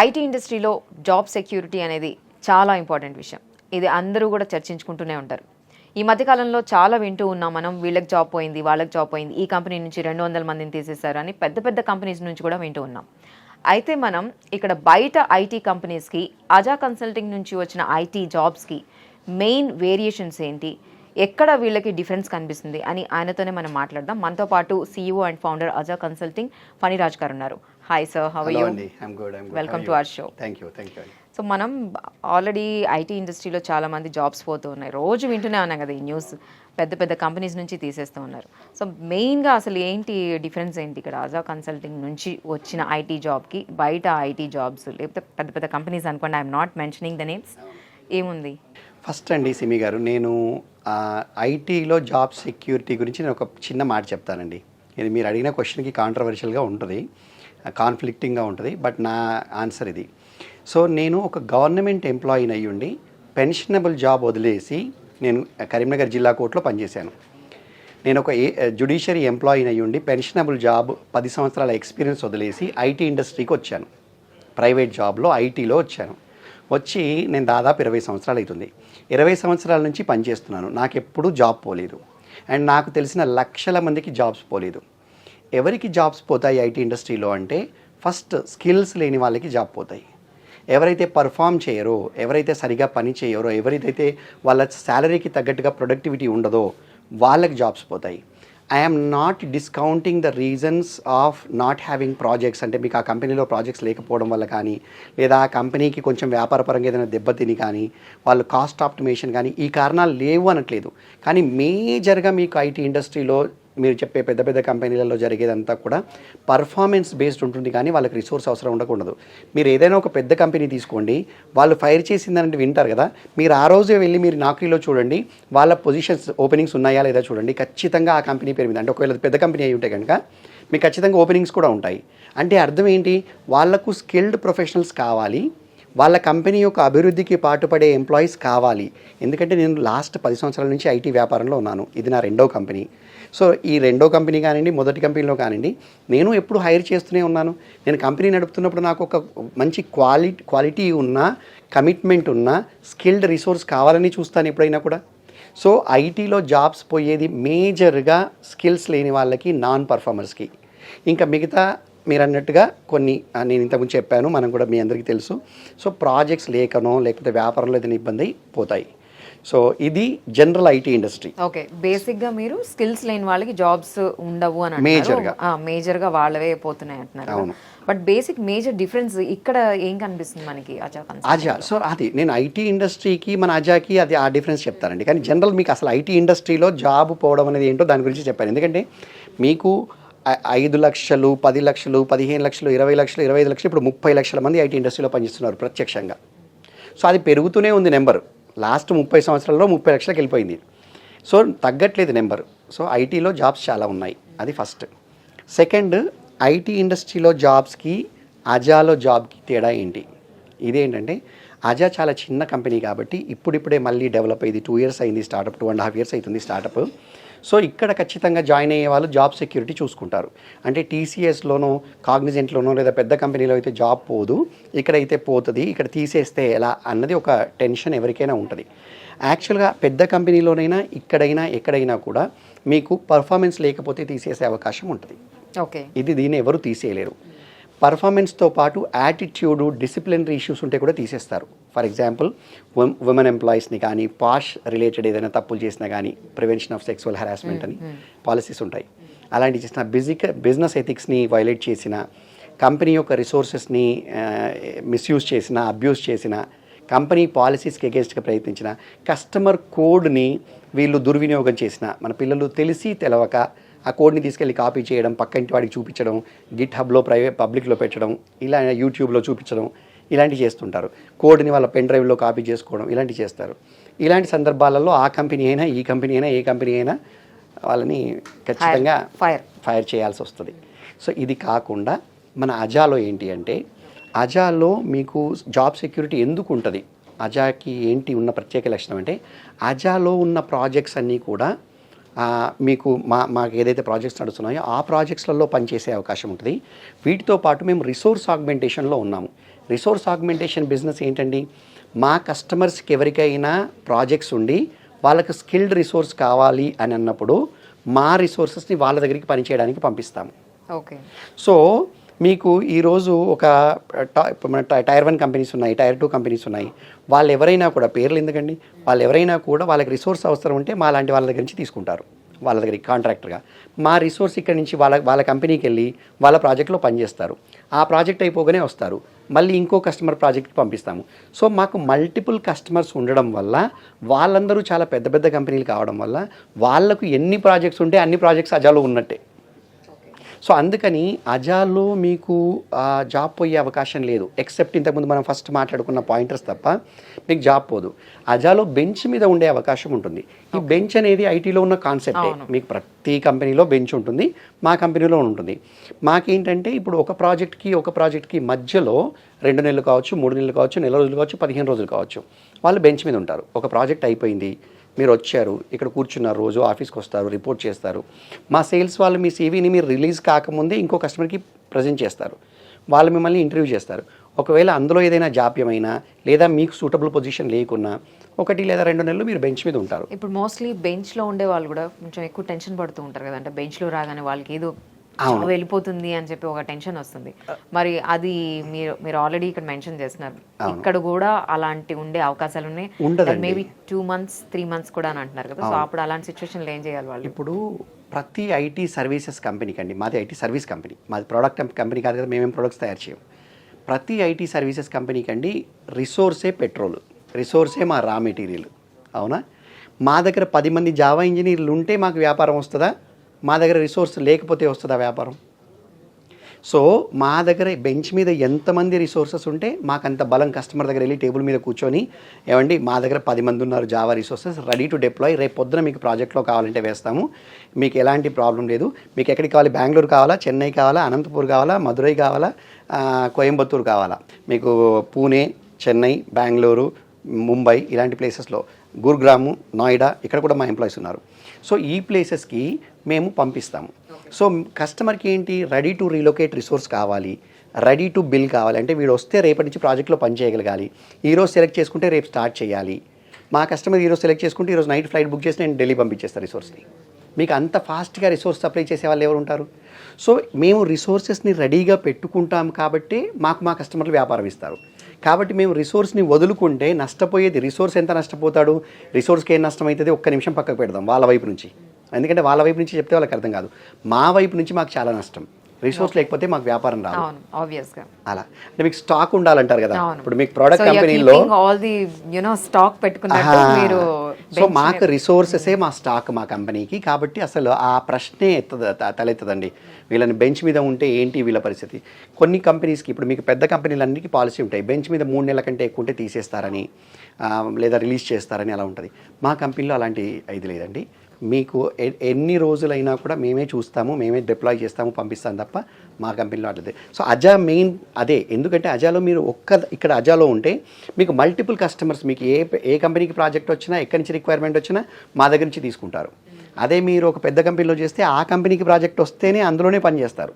IT ఇండస్ట్రీలో job security అనేది చాలా ఇంపార్టెంట్ విషయం. ఇది అందరూ కూడా చర్చించుకుంటూనే ఉంటారు. ఈ మధ్యకాలంలో చాలా వింటూ ఉన్నాం మనం, వీళ్ళకి జాబ్ పోయింది, వాళ్ళకి జాబ్ పోయింది, ఈ కంపెనీ నుంచి 200 మందిని తీసేశారు అని పెద్ద పెద్ద కంపెనీస్ నుంచి కూడా వింటూ ఉన్నాం. అయితే మనం ఇక్కడ బయట ఐటీ కంపెనీస్కి, అజా కన్సల్టింగ్ నుంచి వచ్చిన ఐటీ జాబ్స్కి మెయిన్ వేరియేషన్స్ ఏంటి, ఎక్కడ వీళ్ళకి డిఫరెన్స్ కనిపిస్తుంది అని ఆయనతోనే మనం మాట్లాడదాం. మనతో పాటు CEO and founder Aja consulting Phaniraj గారు ఉన్నారు. Hi sir, how are you? Welcome to our show. Thank you. So మనం ఆల్రెడీ ఐటీ ఇండస్ట్రీలో చాలా మంది జాబ్స్ పోతూ ఉన్నాయి, రోజు వింటూనే ఉన్నాం కదా ఈ న్యూస్. పెద్ద పెద్ద కంపెనీస్ నుంచి తీసేస్తూ ఉన్నారు. సో మెయిన్గా అసలు ఏంటి డిఫరెన్స్ ఏంటి ఇక్కడ అజా కన్సల్టింగ్ నుంచి వచ్చిన ఐటీ జాబ్కి బయట ఐటీ జాబ్స్, లేకపోతే పెద్ద పెద్ద కంపెనీస్ అనుకోండి, I'm not mentioning the names, ఏముంది? ఫస్ట్ అండి సిమి గారు, నేను ఐటీలో జాబ్ సెక్యూరిటీ గురించి నేను ఒక చిన్న మాట చెప్తానండి. ఇది మీరు అడిగిన క్వశ్చన్కి కాంట్రవర్షియల్గా ఉంటుంది, కాన్ఫ్లిక్టింగ్గా ఉంటుంది, బట్ నా ఆన్సర్ ఇది. సో నేను ఒక గవర్నమెంట్ ఎంప్లాయీని అయ్యుండి పెన్షనబుల్ జాబ్ వదిలేసి నేను కరీంనగర్ జిల్లా కోర్టులో పనిచేశాను. నేను ఒక జ్యుడిషియరీ ఎంప్లాయీని అయ్యుండి పెన్షనబుల్ జాబ్ 10 సంవత్సరాల ఎక్స్పీరియన్స్ వదిలేసి ఐటీ ఇండస్ట్రీకి వచ్చాను. ప్రైవేట్ జాబ్లో ఐటీలో వచ్చాను. వచ్చి నేను దాదాపు 20 సంవత్సరాలు అవుతుంది. 20 సంవత్సరాల నుంచి పనిచేస్తున్నాను. నాకు ఎప్పుడూ జాబ్ పోలేదు. అండ్ నాకు తెలిసిన లక్షల మందికి జాబ్స్ పోలేదు. ఎవరికి జాబ్స్ పోతాయి ఐటీ ఇండస్ట్రీలో అంటే, ఫస్ట్ స్కిల్స్ లేని వాళ్ళకి జాబ్ పోతాయి. ఎవరైతే పర్ఫామ్ చేయరో, ఎవరైతే సరిగా పని చేయరో, ఎవరైతే వాళ్ళ శాలరీకి తగ్గట్టుగా ప్రొడక్టివిటీ ఉండదో వాళ్ళకి జాబ్స్ పోతాయి. I'm not discounting the reasons of not having projects. అంటే మీకు ఆ కంపెనీలో ప్రాజెక్ట్స్ లేకపోవడం వల్ల కానీ, లేదా ఆ కంపెనీకి కొంచెం వ్యాపారపరంగా ఏదైనా దెబ్బతిని కానీ, వాళ్ళు కాస్ట్ ఆప్టిమేషన్ కానీ, ఈ కారణాలు లేవు అనట్లేదు. కానీ మేజర్గా మీకు ఐటీ ఇండస్ట్రీలో మీరు చెప్పే పెద్ద పెద్ద కంపెనీలలో జరిగేదంతా కూడా పర్ఫార్మెన్స్ బేస్డ్ ఉంటుంది, కానీ వాళ్ళకి రిసోర్స్ అవసరం ఉండకూడదు. మీరు ఏదైనా ఒక పెద్ద కంపెనీ తీసుకోండి, వాళ్ళు ఫైర్ చేసిందని వింటారు కదా, మీరు ఆ రోజే వెళ్ళి మీరు నాకరీలో చూడండి, వాళ్ళ పొజిషన్స్ ఓపెనింగ్స్ ఉన్నాయా లేదా చూడండి. ఖచ్చితంగా ఆ కంపెనీ పేరు మీద, అంటే ఒకవేళ పెద్ద కంపెనీ అయి ఉంటే కనుక మీకు ఖచ్చితంగా ఓపెనింగ్స్ కూడా ఉంటాయి. అంటే అర్థం ఏంటి, వాళ్లకు స్కిల్డ్ ప్రొఫెషనల్స్ కావాలి, వాళ్ళ కంపెనీ యొక్క అభివృద్ధికి పాటుపడే ఎంప్లాయీస్ కావాలి. ఎందుకంటే నేను లాస్ట్ 10 సంవత్సరాల నుంచి ఐటీ వ్యాపారంలో ఉన్నాను. ఇది నా రెండో కంపెనీ. సో ఈ రెండో కంపెనీ కానివ్వండి, మొదటి కంపెనీలో కానివ్వండి, నేను ఎప్పుడు హైర్ చేస్తూనే ఉన్నాను. నేను కంపెనీ నడుపుతున్నప్పుడు నాకు ఒక మంచి క్వాలిటీ ఉన్న, కమిట్మెంట్ ఉన్న, స్కిల్డ్ రిసోర్స్ కావాలని చూస్తాను ఎప్పుడైనా కూడా. సో ఐటీలో జాబ్స్ పోయేది మేజర్గా స్కిల్స్ లేని వాళ్ళకి, నాన్ పర్ఫార్మర్స్కి. ఇంకా మిగతా మీరు అన్నట్టుగా కొన్ని నేను ఇంతకుముందు చెప్పాను, మనం కూడా మీ అందరికీ తెలుసు. సో ప్రాజెక్ట్స్ లేకనో, లేకపోతే వ్యాపారంలో ఏదైనా ఇబ్బంది పోతాయి. సో ఇది జనరల్ ఐటీ ఇండస్ట్రీ. ఓకే, బేసిక్గా మీరు స్కిల్స్ లేని వాళ్ళకి జాబ్స్ ఉండవు అని మేజర్గా వాళ్ళవే పోతున్నాయి అంటున్నారు. అవును, బట్ మేజర్ డిఫరెన్స్ ఇక్కడ ఏం కనిపిస్తుంది మనకి అజా? సో అది నేను ఐటీ ఇండస్ట్రీకి మన అజాకి అది ఆ డిఫరెన్స్ చెప్తానండి. కానీ జనరల్ మీకు అసలు ఐటీ ఇండస్ట్రీలో జాబ్ పోవడం అనేది ఏంటో దాని గురించి చెప్పాను. ఎందుకంటే మీకు 5 లక్షలు, 10 లక్షలు, 15 లక్షలు, 20 లక్షలు, 25 లక్షలు, ఇప్పుడు 30 లక్షల మంది ఐటీ ఇండస్ట్రీలో పనిచేస్తున్నారు ప్రత్యక్షంగా. సో అది పెరుగుతూనే ఉంది నెంబరు. లాస్ట్ 30 సంవత్సరాల్లో 30 లక్షలకు వెళ్ళిపోయింది. సో తగ్గట్లేదు నెంబర్. సో ఐటీలో జాబ్స్ చాలా ఉన్నాయి, అది ఫస్ట్. సెకండ్, ఐటీ ఇండస్ట్రీలో జాబ్స్కి అజాలో జాబ్కి తేడా ఏంటి? ఇదేంటంటే అజా చాలా చిన్న కంపెనీ కాబట్టి ఇప్పుడిప్పుడే మళ్ళీ డెవలప్ అయ్యింది. 2 years అయింది స్టార్టప్, 2.5 years అవుతుంది స్టార్టప్. సో ఇక్కడ ఖచ్చితంగా జాయిన్ అయ్యే వాళ్ళు జాబ్ సెక్యూరిటీ చూసుకుంటారు. అంటే టీసీఎస్లోనో, కాగ్నిజెంట్లోనో లేదా పెద్ద కంపెనీలో అయితే జాబ్ పోదు, ఇక్కడైతే పోతుంది, ఇక్కడ తీసేస్తే ఎలా అన్నది ఒక టెన్షన్ ఎవరికైనా ఉంటుంది. యాక్చువల్గా పెద్ద కంపెనీలోనైనా, ఇక్కడైనా, ఎక్కడైనా కూడా మీకు పర్ఫార్మెన్స్ లేకపోతే తీసేసే అవకాశం ఉంటుంది. ఓకే, ఇది దీన్ని ఎవరు తీసేయలేరు. పర్ఫార్మెన్స్తో పాటు యాటిట్యూడు, డిసిప్లినరీ ఇష్యూస్ ఉంటే కూడా తీసేస్తారు. ఫర్ ఎగ్జాంపుల్ ఉమెన్ ఎంప్లాయీస్ని కానీ, పాష్ రిలేటెడ్ ఏదైనా తప్పులు చేసినా కానీ, ప్రివెన్షన్ ఆఫ్ సెక్సువల్ హెరాస్మెంట్ అని పాలసీస్ ఉంటాయి. అలాంటివి చేసిన, బిజినెస్ ఎథిక్స్ని వైలేట్ చేసిన, కంపెనీ యొక్క రిసోర్సెస్ని మిస్యూజ్ చేసిన, అబ్యూస్ చేసిన, కంపెనీ పాలసీస్కి అగేన్స్ట్గా ప్రయత్నించిన, కస్టమర్ కోడ్ని వీళ్ళు దుర్వినియోగం చేసిన, మన పిల్లలు తెలిసి తెలవక ఆ కోడ్ని తీసుకెళ్ళి కాపీ చేయడం, పక్కింటి వాడికి చూపించడం, గిట్ హబ్లో పబ్లిక్లో పెట్టడం, ఇలా యూట్యూబ్లో చూపించడం, ఇలాంటివి చేస్తుంటారు. కోడ్ని వాళ్ళ పెన్ డ్రైవ్లో కాపీ చేసుకోవడం, ఇలాంటివి చేస్తారు. ఇలాంటి సందర్భాలలో ఆ కంపెనీ అయినా, ఈ కంపెనీ అయినా, ఏ కంపెనీ అయినా వాళ్ళని ఖచ్చితంగా ఫైర్ చేయాల్సి వస్తుంది. సో ఇది కాకుండా మన అజాలో ఏంటి అంటే, అజాలో మీకు జాబ్ సెక్యూరిటీ ఎందుకు ఉంటుంది, అజాకి ఏంటి ఉన్న ప్రత్యేక లక్షణం అంటే, అజాలో ఉన్న ప్రాజెక్ట్స్ అన్నీ కూడా మీకు మాకు ఏదైతే ప్రాజెక్ట్స్ నడుస్తున్నాయో ఆ ప్రాజెక్ట్స్లలో పనిచేసే అవకాశం ఉంటుంది. వీటితో పాటు మేము రిసోర్స్ ఆగ్మెంటేషన్లో ఉన్నాము. రిసోర్స్ ఆగ్మెంటేషన్ బిజినెస్ ఏంటండి, మా కస్టమర్స్కి ఎవరికైనా ప్రాజెక్ట్స్ ఉండి వాళ్ళకి స్కిల్డ్ రిసోర్స్ కావాలి అని అన్నప్పుడు మా రిసోర్సెస్ని వాళ్ళ దగ్గరికి పనిచేయడానికి పంపిస్తాము. ఓకే. సో మీకు ఈరోజు ఒక టైర్ 1 కంపెనీస్ ఉన్నాయి, టైర్ 2 కంపెనీస్ ఉన్నాయి. వాళ్ళు ఎవరైనా కూడా, పేర్లు ఎందుకండి, వాళ్ళు ఎవరైనా కూడా వాళ్ళకి రిసోర్స్ అవసరం ఉంటే మా లాంటి వాళ్ళ దగ్గర నుంచి తీసుకుంటారు, వాళ్ళ దగ్గరికి కాంట్రాక్టర్గా. మా రిసోర్స్ ఇక్కడ నుంచి వాళ్ళ కంపెనీకి వెళ్ళి వాళ్ళ ప్రాజెక్ట్లో పనిచేస్తారు. ఆ ప్రాజెక్ట్ అయిపోగానే వస్తారు, మళ్ళీ ఇంకో కస్టమర్ ప్రాజెక్ట్కి పంపిస్తాము. సో మాకు మల్టిపుల్ కస్టమర్స్ ఉండడం వల్ల, వాళ్ళందరూ చాలా పెద్ద పెద్ద కంపెనీలు కావడం వల్ల వాళ్ళకు ఎన్ని ప్రాజెక్ట్స్ ఉంటే అన్ని ప్రాజెక్ట్స్ అజాలో ఉన్నట్టే. సో అందుకని అజాలో మీకు జాబ్ పోయే అవకాశం లేదు, ఎక్సెప్ట్ ఇంతకుముందు మనం ఫస్ట్ మాట్లాడుకున్న పాయింటర్స్ తప్ప మీకు జాబ్ పోదు. అజాలో బెంచ్ మీద ఉండే అవకాశం ఉంటుంది. ఈ బెంచ్ అనేది ఐటీలో ఉన్న కాన్సెప్టే. మీకు ప్రతి కంపెనీలో బెంచ్ ఉంటుంది, మా కంపెనీలో ఉంటుంది. మాకేంటంటే ఇప్పుడు ఒక ప్రాజెక్ట్కి మధ్యలో 2 నెలలు కావచ్చు, 3 నెలలు కావచ్చు, నెల రోజులు కావచ్చు, 15 రోజులు కావచ్చు, వాళ్ళు బెంచ్ మీద ఉంటారు. ఒక ప్రాజెక్ట్ అయిపోయింది, మీరు వచ్చారు, ఇక్కడ కూర్చున్నారు, రోజు ఆఫీస్కి వస్తారు, రిపోర్ట్ చేస్తారు. మా సేల్స్ వాళ్ళు మీ సీవీని మీరు రిలీజ్ కాకముందే ఇంకో కస్టమర్కి ప్రజెంట్ చేస్తారు, వాళ్ళు మిమ్మల్ని ఇంటర్వ్యూ చేస్తారు. ఒకవేళ అందులో ఏదైనా జాప్యమైనా లేదా మీకు సూటబుల్ పొజిషన్ లేకున్నా 1 లేదా 2 నెలలు మీరు బెంచ్ మీద ఉంటారు. ఇప్పుడు మోస్ట్లీ బెంచ్లో ఉండే వాళ్ళు కూడా కొంచెం ఎక్కువ టెన్షన్ పడుతూ ఉంటారు కదా, అంటే బెంచ్లో రాగానే వాళ్ళకి ఏదో వెళ్ళిపోతుంది అని చెప్పి ఒక టెన్షన్ వస్తుంది. మరి అది మీరు ఆల్రెడీ ఇక్కడ మెన్షన్ చేస్తున్నారు, ఇక్కడ కూడా అలాంటి ఉండే అవకాశాలు ఉన్నాయి, మేబీ 2 months 3 months కూడా అని అంటున్నారు కదా. సో అప్పుడు అలాంటి సిచ్యువేషన్లో ఏం చేయాలి వాళ్ళు? ఇప్పుడు ప్రతి ఐటీ సర్వీసెస్ కంపెనీకి అండి, మాది ఐటీ సర్వీస్ కంపెనీ, మాది ప్రోడక్ట్ కంపెనీ కాదు కదా, మేమేం ప్రొడక్ట్స్ తయారు చేయం. ప్రతి ఐటీ సర్వీసెస్ కంపెనీకి అండి రిసోర్సే పెట్రోల్, రిసోర్సే మా రా మెటీరియల్. అవునా? మా దగ్గర 10 మంది జావా ఇంజనీర్లు ఉంటే మాకు వ్యాపారం వస్తుందా? మా దగ్గర రిసోర్స్ లేకపోతే వస్తుందా వ్యాపారం? సో మా దగ్గర బెంచ్ మీద ఎంతమంది రిసోర్సెస్ ఉంటే మాకంత బలం. కస్టమర్ దగ్గర వెళ్ళి టేబుల్ మీద కూర్చొని, ఏమండి మా దగ్గర 10 మంది ఉన్నారు Java resources, ready to deploy, రేపు పొద్దున మీకు ప్రాజెక్ట్లో కావాలంటే వేస్తాము, మీకు ఎలాంటి ప్రాబ్లం లేదు. మీకు ఎక్కడికి కావాలి, బెంగళూరు కావాలా, చెన్నై కావాలా, అనంతపూర్ కావాలా, మదురై కావాలా, కోయంబత్తూరు కావాలా, మీకు పూణే, చెన్నై, బెంగళూరు, ముంబై ఇలాంటి ప్లేసెస్లో, గురుగ్రాము, నోయిడా, ఇక్కడ కూడా మా ఎంప్లాయీస్ ఉన్నారు. సో ఈ ప్లేసెస్కి మేము పంపిస్తాము. సో కస్టమర్కి ఏంటి, రెడీ టు రీలొకేట్ రిసోర్స్ కావాలి, రెడీ టు బిల్ కావాలి, అంటే వీడు వస్తే రేపటి నుంచి ప్రాజెక్ట్లో పని చేయగలగాలి, ఈరోజు సెలెక్ట్ చేసుకుంటే రేపు స్టార్ట్ చేయాలి. మా కస్టమర్ ఈరోజు సెలెక్ట్ చేసుకుంటే ఈరోజు నైట్ ఫ్లైట్ బుక్ చేసి నేను ఢిల్లీ పంపించేస్తాను రిసోర్స్ని. మీకు అంత ఫాస్ట్గా రిసోర్స్ సప్లై చేసే వాళ్ళు ఎవరు ఉంటారు? సో మేము రిసోర్సెస్ని రెడీగా పెట్టుకుంటాం కాబట్టి మాకు మా కస్టమర్లు వ్యాపారం ఇస్తారు. కాబట్టి మేము రిసోర్స్ని వదులుకుంటే నష్టపోయేది రిసోర్స్. ఎంత నష్టపోతాడు, రిసోర్స్కి ఏం నష్టం అవుతుంది, ఒక్క నిమిషం పక్కకు పెడదాం వాళ్ళ వైపు నుంచి. ఎందుకంటే వాళ్ళ వైపు నుంచి చెప్తే వాళ్ళకి అర్థం కాదు, మా వైపు నుంచి మాకు చాలా నష్టం. రిసోర్స్ లేకపోతే మాకు వ్యాపారం రాదు. అలా అంటే మీకు స్టాక్ ఉండాలంటారు కదా, ఇప్పుడు మీకు ప్రోడక్ట్ కంపెనీలో స్టాక్ పెట్టుకున్నట్టు మీరు. సో మాకు రిసోర్సెసే మా స్టాక్ మా కంపెనీకి. కాబట్టి అసలు ఆ ప్రశ్నే తలెత్తదండి, వీళ్ళని బెంచ్ మీద ఉంటే ఏంటి వీళ్ళ పరిస్థితి. కొన్ని కంపెనీస్కి, ఇప్పుడు మీకు పెద్ద కంపెనీలన్నిటికీ పాలసీ ఉంటాయి, బెంచ్ మీద 3 నెలల కంటే ఎక్కువ ఉంటే తీసేస్తారని లేదా రిలీజ్ చేస్తారని అలా ఉంటుంది. మా కంపెనీలో అలాంటి ఇది లేదండి. మీకు ఎన్ని రోజులైనా కూడా మేమే చూస్తాము, మేమే డిప్లాయ్ చేస్తాము, పంపిస్తాం తప్ప మా కంపెనీలో అట్లదే. సో అజా మెయిన్ అదే. ఎందుకంటే అజాలో మీరు ఇక్కడ అజాలో ఉంటే మీకు మల్టిపుల్ కస్టమర్స్, మీకు ఏ కంపెనీకి ప్రాజెక్ట్ వచ్చినా, ఎక్కడి నుంచి రిక్వైర్మెంట్ వచ్చినా మా దగ్గర నుంచి తీసుకుంటారు. అదే మీరు ఒక పెద్ద కంపెనీలో చేస్తే ఆ కంపెనీకి ప్రాజెక్ట్ వస్తేనే అందులోనే పనిచేస్తారు.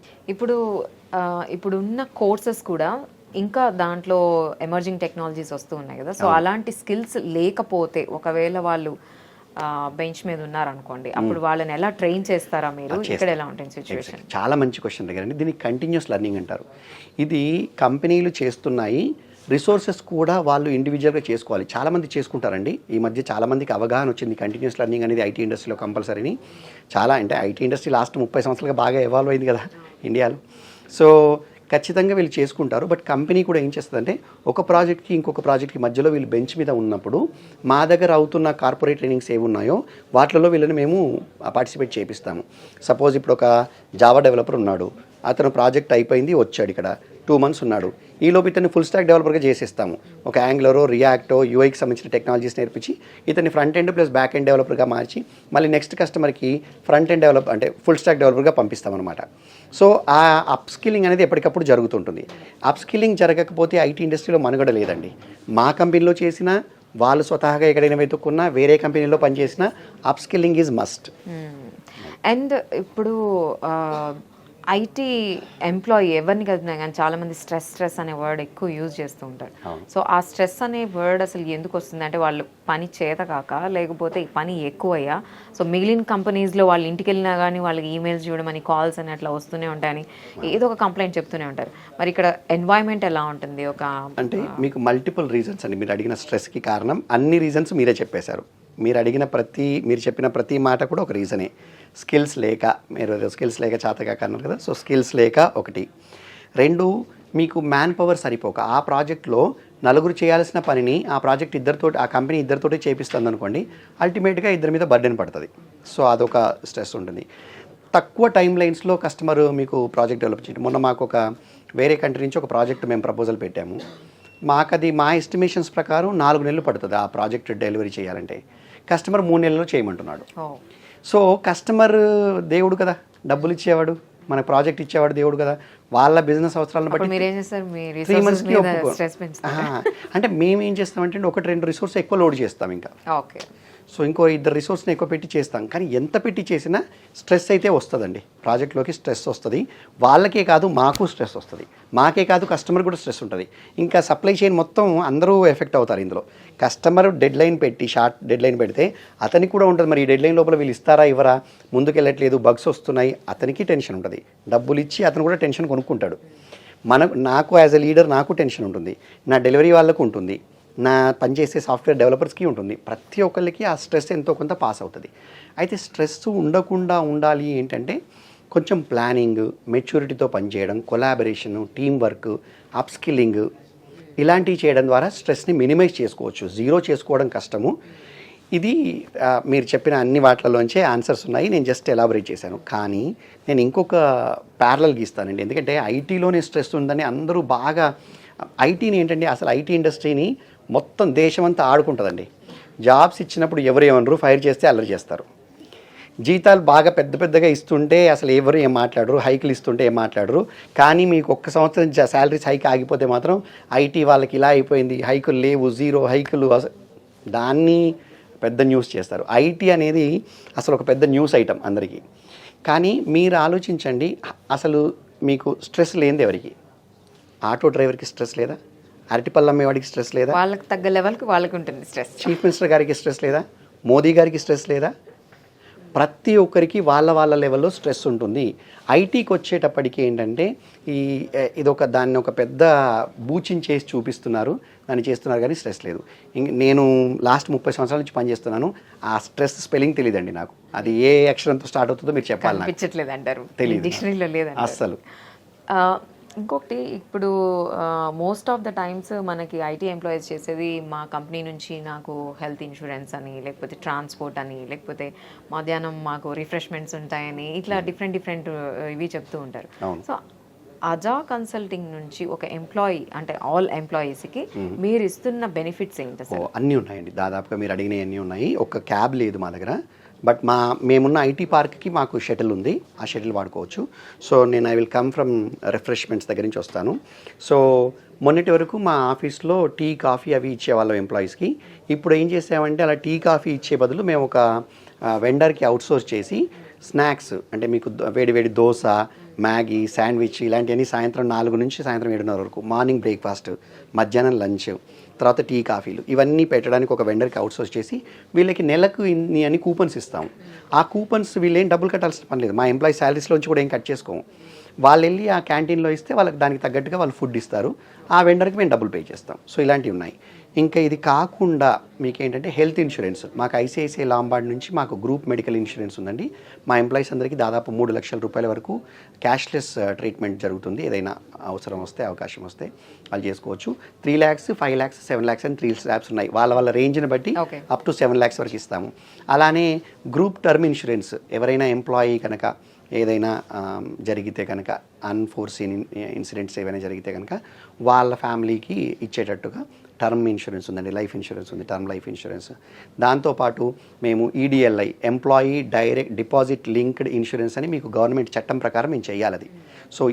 ఇప్పుడున్న కోర్సెస్ కూడా ఇంకా దాంట్లో ఎమర్జింగ్ టెక్నాలజీస్ వస్తూ ఉన్నాయి కదా. సో అలాంటి స్కిల్స్ లేకపోతే, ఒకవేళ వాళ్ళు బెంచ్ మీద ఉన్నారనుకోండి, అప్పుడు వాళ్ళని ఎలా ట్రైన్ చేస్తారా మీరు? ఇక్కడ ఎలా ఉంటుంది సిచ్యువేషన్? చాలా మంచి క్వశ్చన్ దగ్గరండి. దీన్ని కంటిన్యూస్ లెర్నింగ్ అంటారు. ఇది కంపెనీలు చేస్తున్నాయి, రిసోర్సెస్ కూడా వాళ్ళు ఇండివిజువల్గా చేసుకోవాలి. చాలామంది చేసుకుంటారండి. ఈ మధ్య చాలామందికి అవగాహన వచ్చింది కంటిన్యూస్ లెర్నింగ్ అనేది ఐటీ ఇండస్ట్రీలో కంపల్సరీని. చాలా అంటే ఐటీ ఇండస్ట్రీ లాస్ట్ 30 సంవత్సరాలుగా బాగా ఎవాల్వ్ అయింది కదా ఇండియాలో. సో ఖచ్చితంగా వీళ్ళు చేసుకుంటారు. బట్ కంపెనీ కూడా ఏం చేస్తుందంటే, ఒక ప్రాజెక్ట్కి ఇంకొక ప్రాజెక్ట్కి మధ్యలో వీళ్ళు బెంచ్ మీద ఉన్నప్పుడు మా దగ్గర అవుతున్న కార్పొరేట్ ట్రైనింగ్స్ ఏవి ఉన్నాయో వాటిలో వీళ్ళని మేము పార్టిసిపేట్ చేపిస్తాము. సపోజ్ ఇప్పుడు ఒక జావా డెవలపర్ ఉన్నాడు, అతను ప్రాజెక్ట్ అయిపోయింది, వచ్చాడు ఇక్కడ 2 months ఉన్నాడు, ఈలోపు ఇతన్ని ఫుల్ స్టాక్ డెవలపర్గా చేసేస్తాము. ఒక యాంగ్లరో, రియాక్టో, యూఐకి సంబంధించిన టెక్నాలజీస్ నేర్పించి ఇతన్ని front end plus back end డెవలపర్గా మార్చి మళ్ళీ నెక్స్ట్ కస్టమర్కి ఫ్రంట్ ఎండ్ డెవలప్ అంటే ఫుల్ స్టాక్ డెవలపర్గా పంపిస్తామన్నమాట. సో ఆ అప్ స్కిల్లింగ్ అనేది ఎప్పటికప్పుడు జరుగుతుంటుంది. అప్ స్కిల్లింగ్ జరగకపోతే ఐటీ ఇండస్ట్రీలో మనుగడ లేదండి. మా కంపెనీలో చేసిన, వాళ్ళు స్వతహాగా ఎక్కడైనా వెతుక్కున్నా, వేరే కంపెనీలో పనిచేసిన, up skilling is must. And ఇప్పుడు ఐటీ ఎంప్లాయీ ఎవరిని కలిపినా కానీ చాలామంది స్ట్రెస్ అనే వర్డ్ ఎక్కువ యూజ్ చేస్తూ ఉంటారు. సో ఆ స్ట్రెస్ అనే వర్డ్ అసలు ఎందుకు వస్తుంది అంటే వాళ్ళు పని చేత కాక, లేకపోతే ఈ పని ఎక్కువయ్యా, సో మిగిలిన కంపెనీస్లో వాళ్ళు ఇంటికి వెళ్ళినా కానీ వాళ్ళకి ఈమెయిల్స్ చూడమని, కాల్స్ అని అట్లా వస్తూనే ఉంటాయని ఏదో ఒక కంప్లైంట్ చెప్తూనే ఉంటారు. మరి ఇక్కడ ఎన్వైర్న్మెంట్ ఎలా ఉంటుంది? అంటే మీకు మల్టిపుల్ రీజన్స్ అండి. మీరు అడిగిన స్ట్రెస్కి కారణం అన్ని రీజన్స్ మీరే చెప్పేశారు. మీరు చెప్పిన ప్రతి మాట కూడా ఒక రీజనే. స్కిల్స్ లేక, మీరు స్కిల్స్ లేక చేతకాక అన్నారు కదా. సో స్కిల్స్ లేక ఒకటి. 2, మీకు మ్యాన్ పవర్ సరిపోక, ఆ ప్రాజెక్ట్లో నలుగురు చేయాల్సిన పనిని ఆ కంపెనీ ఇద్దరితోటి చేపిస్తుంది అనుకోండి, అల్టిమేట్గా ఇద్దరి మీద బర్డెన్ పడుతుంది. సో అదొక స్ట్రెస్ ఉంటుంది. తక్కువ టైం లైన్స్లో కస్టమర్ మీకు ప్రాజెక్ట్ డెవలప్ చేయడం. మొన్న మాకు ఒక వేరే కంట్రీ నుంచి ఒక ప్రాజెక్ట్ మేము ప్రపోజల్ పెట్టాము. మాకది మా ఎస్టిమేషన్స్ ప్రకారం 4 నెలలు పడుతుంది ఆ ప్రాజెక్ట్ డెలివరీ చేయాలంటే. కస్టమర్ 3 నెలల్లో చేయమంటున్నాడు. సో కస్టమర్ దేవుడు కదా, డబ్బులు ఇచ్చేవాడు, మన ప్రాజెక్ట్ ఇచ్చేవాడు దేవుడు కదా. వాళ్ళ బిజినెస్ అవసరాలను బట్టి 3 monthsకి అంటే మేము ఏం చేస్తామంటే 1-2 రిసోర్స్ ఎక్కువ లోడ్ చేస్తాం ఇంకా. ఓకే. సో ఇంకో 2 రిసోర్స్ని ఎక్కువ పెట్టి చేస్తాం. కానీ ఎంత పెట్టి చేసినా స్ట్రెస్ అయితే వస్తుందండి. ప్రాజెక్ట్లోకి స్ట్రెస్ వస్తుంది. వాళ్ళకే కాదు మాకు స్ట్రెస్ వస్తుంది. మాకే కాదు కస్టమర్ కూడా స్ట్రెస్ ఉంటుంది. ఇంకా సప్లై చైన్ మొత్తం అందరూ ఎఫెక్ట్ అవుతారు ఇందులో. కస్టమర్ షార్ట్ డెడ్ లైన్ పెడితే అతనికి కూడా ఉంటుంది. మరి ఈ డెడ్ లైన్ లోపల వీళ్ళు ఇస్తారా ఇవ్వరా, ముందుకు వెళ్ళట్లేదు, బగ్స్ వస్తున్నాయి, అతనికి టెన్షన్ ఉంటుంది. డబ్బులు ఇచ్చి అతను కూడా టెన్షన్ కొనుక్కుంటాడు. నాకు యాజ్ ఎ లీడర్ నాకు టెన్షన్ ఉంటుంది, నా డెలివరీ వాళ్ళకు ఉంటుంది, నా పనిచేసే సాఫ్ట్వేర్ డెవలపర్స్కి ఉంటుంది. ప్రతి ఒక్కరికి ఆ స్ట్రెస్ ఎంతో కొంత పాస్ అవుతుంది. అయితే స్ట్రెస్ ఉండకుండా ఉండాలి ఏంటంటే కొంచెం ప్లానింగ్, మెచ్యూరిటీతో పనిచేయడం, కొలాబరేషను, టీం వర్క్, అప్స్కిల్లింగ్ ఇలాంటివి చేయడం ద్వారా స్ట్రెస్ని మినిమైజ్ చేసుకోవచ్చు. జీరో చేసుకోవడం కష్టము. ఇది మీరు చెప్పిన అన్ని వాటిలోంచే ఆన్సర్స్ ఉన్నాయి. నేను జస్ట్ ఎలాబరేట్ చేశాను. కానీ నేను ఇంకొక ప్యారలల్ గీస్తానండి. ఎందుకంటే ఐటీలోనే స్ట్రెస్ ఉందని అందరూ బాగా, ఐటీని ఏంటంటే అసలు ఐటీ ఇండస్ట్రీని మొత్తం దేశమంతా ఆడుకుంటుందండి. జాబ్స్ ఇచ్చినప్పుడు ఎవరు ఏమనరు, ఫైర్ చేస్తే అల్లరి చేస్తారు. జీతాలు బాగా పెద్దగా ఇస్తుంటే అసలు ఎవరు ఏం మాట్లాడరు, హైకులు ఇస్తుంటే ఏం మాట్లాడరు. కానీ మీకు ఒక్క సంవత్సరం శాలరీస్ హైక్ ఆగిపోతే మాత్రం ఐటీ వాళ్ళకి ఇలా అయిపోయింది, హైకులు లేవు, 0 హైకులు, దాన్ని పెద్ద న్యూస్ చేస్తారు. ఐటీ అనేది అసలు ఒక పెద్ద న్యూస్ ఐటమ్ అందరికీ. కానీ మీరు ఆలోచించండి, అసలు మీకు స్ట్రెస్ లేనిది ఎవరికి? ఆటో డ్రైవర్కి స్ట్రెస్ లేదా? అరటిపళ్ళు అమ్మేవాడికి స్ట్రెస్ లేదా? వాళ్ళకి తగ్గ లెవెల్కి వాళ్ళకి ఉంటుంది స్ట్రెస్. చీఫ్ మినిస్టర్ గారికి స్ట్రెస్ లేదా? మోదీ గారికి స్ట్రెస్ లేదా? ప్రతి ఒక్కరికి వాళ్ళ లెవెల్లో స్ట్రెస్ ఉంటుంది. ఐటీకి వచ్చేటప్పటికి ఏంటంటే దాన్ని ఒక పెద్ద చేసి చూపిస్తున్నారు, దాన్ని చేస్తున్నారు, కానీ స్ట్రెస్ లేదు. నేను లాస్ట్ 30 సంవత్సరాల నుంచి పనిచేస్తున్నాను. ఆ స్ట్రెస్ స్పెల్లింగ్ తెలియదండి నాకు. అది ఏ అక్షరంతో స్టార్ట్ అవుతుందో మీరు చెప్పాలి. అనిపించట్లేదు అంటారు, తెలియదు, డిక్షనరీలో లేదండి అస్సలు. ఇంకొకటి, ఇప్పుడు మోస్ట్ ఆఫ్ ద టైమ్స్ మనకి ఐటీ ఎంప్లాయీస్ చేసేది, మా కంపెనీ నుంచి నాకు హెల్త్ ఇన్సూరెన్స్ అని, లేకపోతే ట్రాన్స్పోర్ట్ అని, లేకపోతే మధ్యాహ్నం మాకు రిఫ్రెష్మెంట్స్ ఉంటాయని, ఇట్లా డిఫరెంట్ ఇవి చెప్తూ ఉంటారు. సో అజా కన్సల్టింగ్ నుంచి ఒక ఎంప్లాయీ అంటే ఆల్ ఎంప్లాయీస్కి మీరు ఇస్తున్న బెనిఫిట్స్ ఏంటి సార్? అన్నీ ఉన్నాయండి, దాదాపుగా మీరు అడిగినవి అన్నీ ఉన్నాయి. ఒక క్యాబ్ లేదు మా దగ్గర. బట్ మేమున్న ఐటీ పార్క్కి మాకు షటిల్ ఉంది, ఆ షటిల్ వాడుకోవచ్చు. సో నేను I will come from refreshments దగ్గర నుంచి వస్తాను. సో మొన్నటి వరకు మా ఆఫీస్లో టీ కాఫీ అవి ఇచ్చేవాళ్ళం ఎంప్లాయీస్కి. ఇప్పుడు ఏం చేసామంటే అలా టీ కాఫీ ఇచ్చే బదులు మేము ఒక వెండర్కి అవుట్సోర్స్ చేసి స్నాక్స్, అంటే మీకు వేడి దోశ, మ్యాగీ, శాండ్విచ్ ఇలాంటివన్నీ సాయంత్రం 4 నుంచి సాయంత్రం 7:30 వరకు, మార్నింగ్ బ్రేక్ఫాస్ట్, మధ్యాహ్నం లంచ్, తర్వాత టీ కాఫీలు ఇవన్నీ పెట్టడానికి ఒక వెండర్కి అవుట్సోర్స్ చేసి వీళ్ళకి నెలకు ఇన్ని అని కూపన్స్ ఇస్తాము. ఆ కూపన్స్ వీళ్ళు ఏం డబ్బులు కట్టాల్సిన పని లేదు. మా ఎంప్లాయీ శాలరీస్లోంచి కూడా ఏం కట్ చేసుకోము. వాళ్ళు వెళ్ళి ఆ క్యాంటీన్లో ఇస్తే వాళ్ళకి దానికి తగ్గట్టుగా వాళ్ళు ఫుడ్ ఇస్తారు, ఆ వెండర్కి మేము డబ్బులు పే చేస్తాం. సో ఇలాంటివి ఉన్నాయి. ఇంకా ఇది కాకుండా మీకు ఏంటంటే హెల్త్ ఇన్సూరెన్స్, మాకు ఐసిఐసిఐ లాంబార్డ్ నుంచి మాకు గ్రూప్ మెడికల్ ఇన్సూరెన్స్ ఉందండి. మా ఎంప్లాయీస్ అందరికీ దాదాపు 3 లక్షల రూపాయల వరకు క్యాష్లెస్ ట్రీట్మెంట్ జరుగుతుంది. ఏదైనా అవసరం వస్తే, అవకాశం వస్తే వాళ్ళు చేసుకోవచ్చు. 3 lakhs, 5 lakhs, 7 lakhs అని 3 slabs ఉన్నాయి. వాళ్ళ రేంజ్ని బట్టి అప్ టు 7 lakhs వరకు ఇస్తాము. అలానే గ్రూప్ టర్మ్ ఇన్సూరెన్స్, ఎవరైనా ఎంప్లాయీ కనుక ఏదైనా జరిగితే కనుక, అన్ఫోర్సీన్ ఇన్సిడెంట్స్ ఏవైనా జరిగితే కనుక వాళ్ళ ఫ్యామిలీకి ఇచ్చేటట్టుగా టర్మ్ ఇన్సూరెన్స్ ఉందండి, లైఫ్ ఇన్సూరెన్స్ ఉంది, టర్మ్ లైఫ్ ఇన్సూరెన్స్. దాంతోపాటు మేము EDLI, employee direct deposit linked insurance అని మీకు గవర్నమెంట్ చట్టం ప్రకారం మేము చేయాలి అది. సో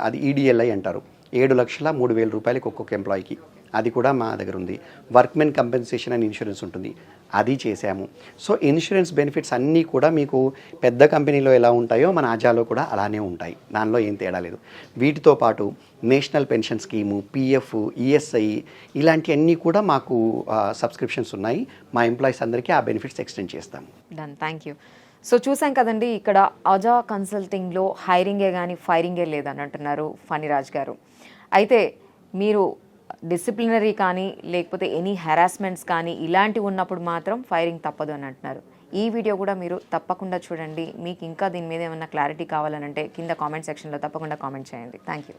అది ఈడిఎల్ఐ అంటారు. 7,03,000 రూపాయలకి ఒక్కొక్క ఎంప్లాయీకి. అది కూడా మా దగ్గర ఉంది. వర్క్మెన్ కంపెన్సేషన్ అండ్ ఇన్సూరెన్స్ ఉంటుంది, అది చేశాము. సో ఇన్సూరెన్స్ బెనిఫిట్స్ అన్నీ కూడా మీకు పెద్ద కంపెనీలో ఎలా ఉంటాయో మన ఆజాలో కూడా అలానే ఉంటాయి, దానిలో ఏం తేడా లేదు. వీటితో పాటు national pension scheme, PF, ESI ఇలాంటివన్నీ కూడా మాకు సబ్స్క్రిప్షన్స్ ఉన్నాయి. మా ఎంప్లాయీస్ అందరికీ ఆ బెనిఫిట్స్ ఎక్స్టెండ్ చేస్తాము. Done, thank you. సో చూసాం కదండి, ఇక్కడ అజా కన్సల్టింగ్లో హైరింగే కానీ ఫైరింగే లేదని అంటున్నారు ఫణిరాజ్ గారు. అయితే మీరు డిసిప్లినరీ కానీ లేకపోతే ఎనీ హెరాస్మెంట్స్ కానీ ఇలాంటివి ఉన్నప్పుడు మాత్రం ఫైరింగ్ తప్పదు అని అంటున్నారు. ఈ వీడియో కూడా మీరు తప్పకుండా చూడండి. మీకు ఇంకా దీని మీద ఏమైనా క్లారిటీ కావాలనంటే కింద కామెంట్ సెక్షన్లో తప్పకుండా కామెంట్ చేయండి. Thank you.